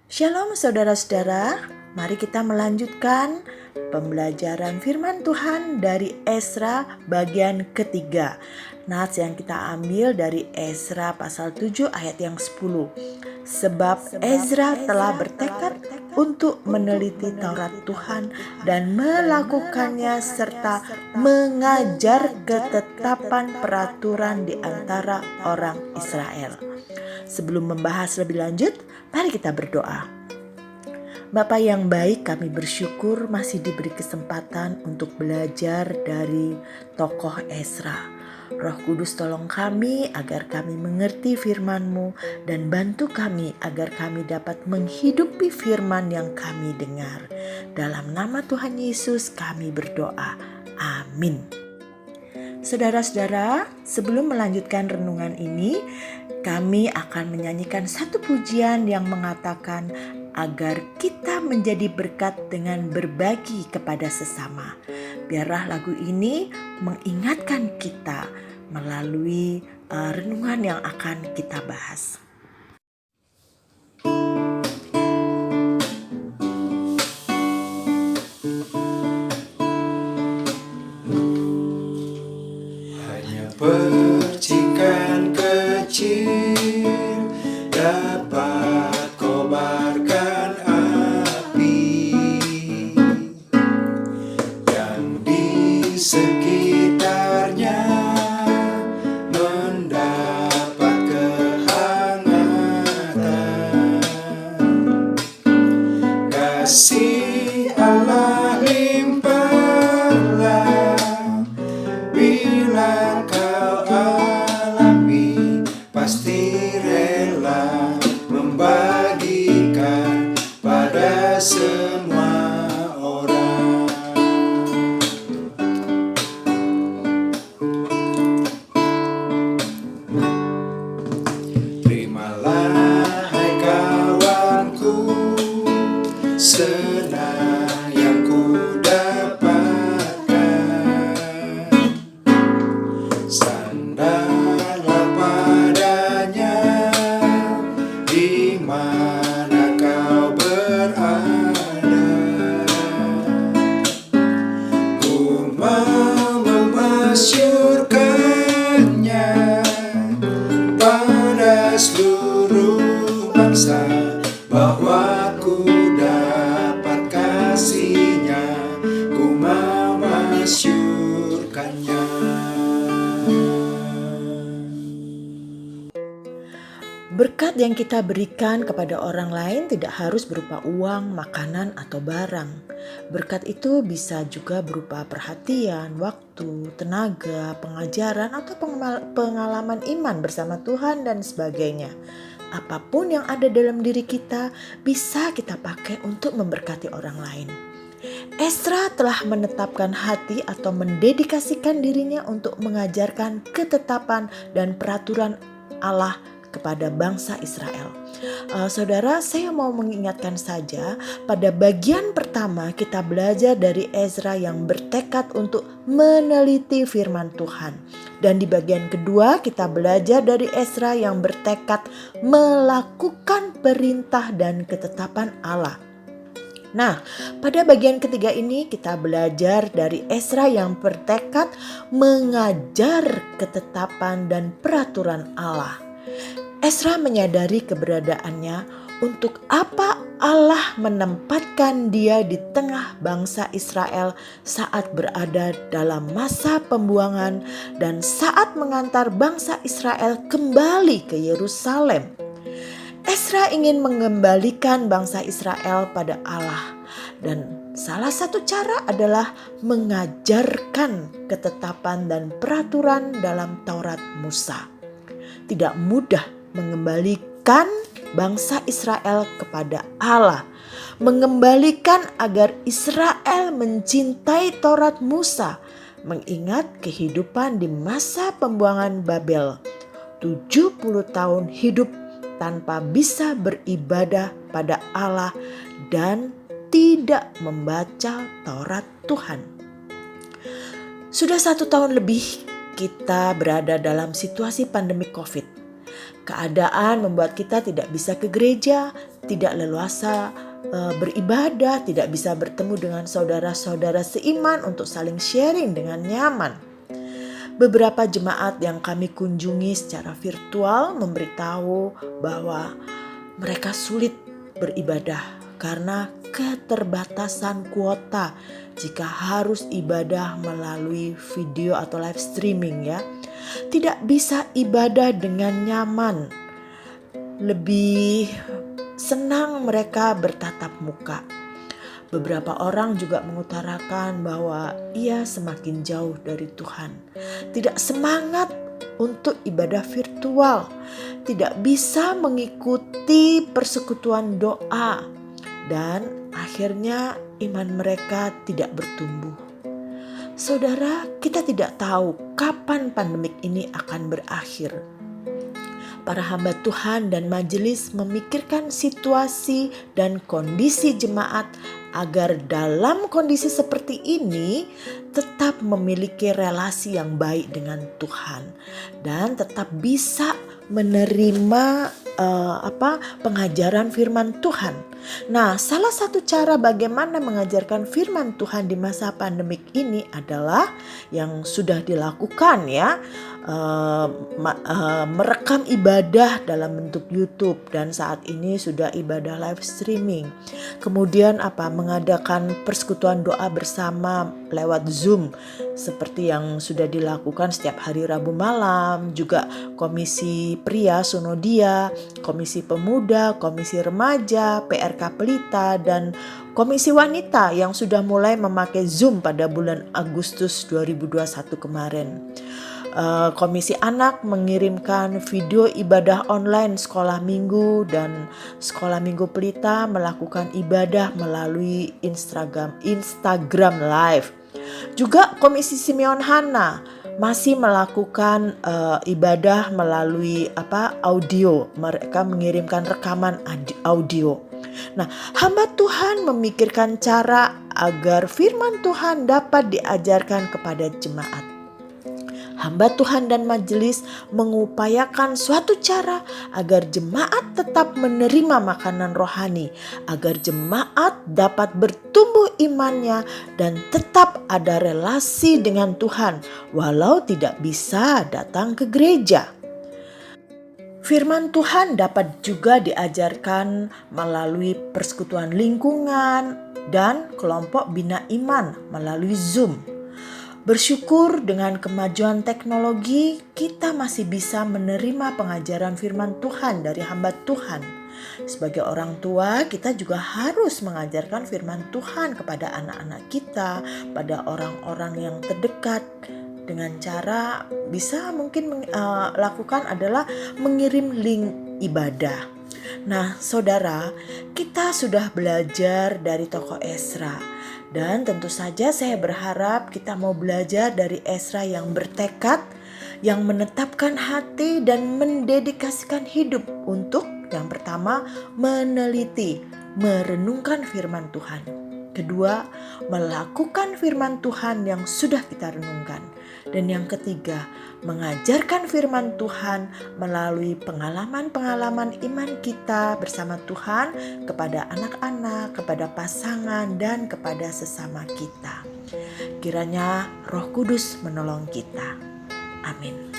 Shalom saudara-saudara, mari kita melanjutkan pembelajaran firman Tuhan dari Ezra bagian ketiga. Nats yang kita ambil dari Ezra pasal 7 ayat yang 10. Sebab Ezra telah bertekad untuk meneliti Taurat Tuhan dan melakukannya serta mengajar ketetapan peraturan di antara orang Israel. Sebelum membahas lebih lanjut, mari kita berdoa. Bapa yang baik, kami bersyukur masih diberi kesempatan untuk belajar dari tokoh Ezra. Roh Kudus tolong kami agar kami mengerti firman-Mu dan bantu kami agar kami dapat menghidupi firman yang kami dengar. Dalam nama Tuhan Yesus kami berdoa. Amin. Saudara-saudara, sebelum melanjutkan renungan ini, kami akan menyanyikan satu pujian yang mengatakan agar kita menjadi berkat dengan berbagi kepada sesama. Biarlah lagu ini mengingatkan kita melalui renungan yang akan kita bahas. Hanya percikan kecil dapat kobarkan api yang di sekitarnya mendapat kehangatan. Kasih Allah limpahlah bila kau alami, pasti rela membagikan pada semua orang. Terimalah hai kawanku senang yang ku dapatkan, sandarlah padanya di mana kau berada. Ku mau memasyurkannya pada seluruh bangsa, bahwa ku dapat kasihnya, ku mau masyurkannya. Berkat yang kita berikan kepada orang lain tidak harus berupa uang, makanan, atau barang. Berkat itu bisa juga berupa perhatian, waktu, tenaga, pengajaran, atau pengalaman iman bersama Tuhan dan sebagainya. Apapun yang ada dalam diri kita bisa kita pakai untuk memberkati orang lain. Ezra telah menetapkan hati atau mendedikasikan dirinya untuk mengajarkan ketetapan dan peraturan Allah kepada bangsa Israel. Saudara, saya mau mengingatkan saja, pada bagian pertama kita belajar dari Ezra yang bertekad untuk meneliti firman Tuhan. Dan di bagian kedua kita belajar dari Ezra yang bertekad melakukan perintah dan ketetapan Allah. Nah, pada bagian ketiga ini kita belajar dari Ezra yang bertekad mengajar ketetapan dan peraturan Allah. Ezra menyadari keberadaannya, untuk apa Allah menempatkan dia di tengah bangsa Israel saat berada dalam masa pembuangan dan saat mengantar bangsa Israel kembali ke Yerusalem. Ezra ingin mengembalikan bangsa Israel pada Allah, dan salah satu cara adalah mengajarkan ketetapan dan peraturan dalam Taurat Musa. Tidak mudah mengembalikan bangsa Israel kepada Allah, mengembalikan agar Israel mencintai Taurat Musa, mengingat kehidupan di masa pembuangan Babel. 70 tahun hidup tanpa bisa beribadah pada Allah dan tidak membaca Taurat Tuhan. Sudah 1 tahun lebih kita berada dalam situasi pandemi COVID. Keadaan membuat kita tidak bisa ke gereja, tidak leluasa beribadah, tidak bisa bertemu dengan saudara-saudara seiman untuk saling sharing dengan nyaman. Beberapa jemaat yang kami kunjungi secara virtual memberitahu bahwa mereka sulit beribadah karena keterbatasan kuota jika harus ibadah melalui video atau live streaming ya. Tidak bisa ibadah dengan nyaman. Lebih senang mereka bertatap muka. Beberapa orang juga mengutarakan bahwa ia semakin jauh dari Tuhan. Tidak semangat untuk ibadah virtual. Tidak bisa mengikuti persekutuan doa. Dan akhirnya iman mereka tidak bertumbuh. Saudara, kita tidak tahu kapan pandemik ini akan berakhir. Para hamba Tuhan dan majelis memikirkan situasi dan kondisi jemaat agar dalam kondisi seperti ini tetap memiliki relasi yang baik dengan Tuhan dan tetap bisa menerima pengajaran firman Tuhan. Nah, salah satu cara bagaimana mengajarkan firman Tuhan di masa pandemik ini adalah yang sudah dilakukan ya, merekam ibadah dalam bentuk YouTube dan saat ini sudah ibadah live streaming. Kemudian mengadakan persekutuan doa bersama lewat Zoom seperti yang sudah dilakukan setiap hari Rabu malam, juga komisi pria Sunodia, komisi pemuda, komisi remaja, PRK Pelita dan komisi wanita yang sudah mulai memakai Zoom pada bulan Agustus 2021 kemarin. Komisi anak mengirimkan video ibadah online sekolah minggu dan sekolah minggu Pelita melakukan ibadah melalui Instagram Live. Juga komisi Simeon Hana masih melakukan ibadah melalui audio. Mereka mengirimkan rekaman audio. Nah, hamba Tuhan memikirkan cara agar firman Tuhan dapat diajarkan kepada jemaat. Hamba Tuhan dan majelis mengupayakan suatu cara agar jemaat tetap menerima makanan rohani, agar jemaat dapat bertumbuh imannya dan tetap ada relasi dengan Tuhan walau tidak bisa datang ke gereja. Firman Tuhan dapat juga diajarkan melalui persekutuan lingkungan dan kelompok bina iman melalui Zoom. Bersyukur dengan kemajuan teknologi, kita masih bisa menerima pengajaran firman Tuhan dari hamba Tuhan. Sebagai orang tua, kita juga harus mengajarkan firman Tuhan kepada anak-anak kita, pada orang-orang yang terdekat. Dengan cara bisa mungkin lakukan adalah mengirim link ibadah. Nah, saudara, kita sudah belajar dari tokoh Ezra. Dan tentu saja saya berharap kita mau belajar dari Ezra yang bertekad, yang menetapkan hati dan mendedikasikan hidup untuk yang pertama meneliti, merenungkan firman Tuhan. Kedua, melakukan firman Tuhan yang sudah kita renungkan. Dan yang ketiga, mengajarkan firman Tuhan melalui pengalaman-pengalaman iman kita bersama Tuhan kepada anak-anak, kepada pasangan, dan kepada sesama kita. Kiranya Roh Kudus menolong kita. Amin.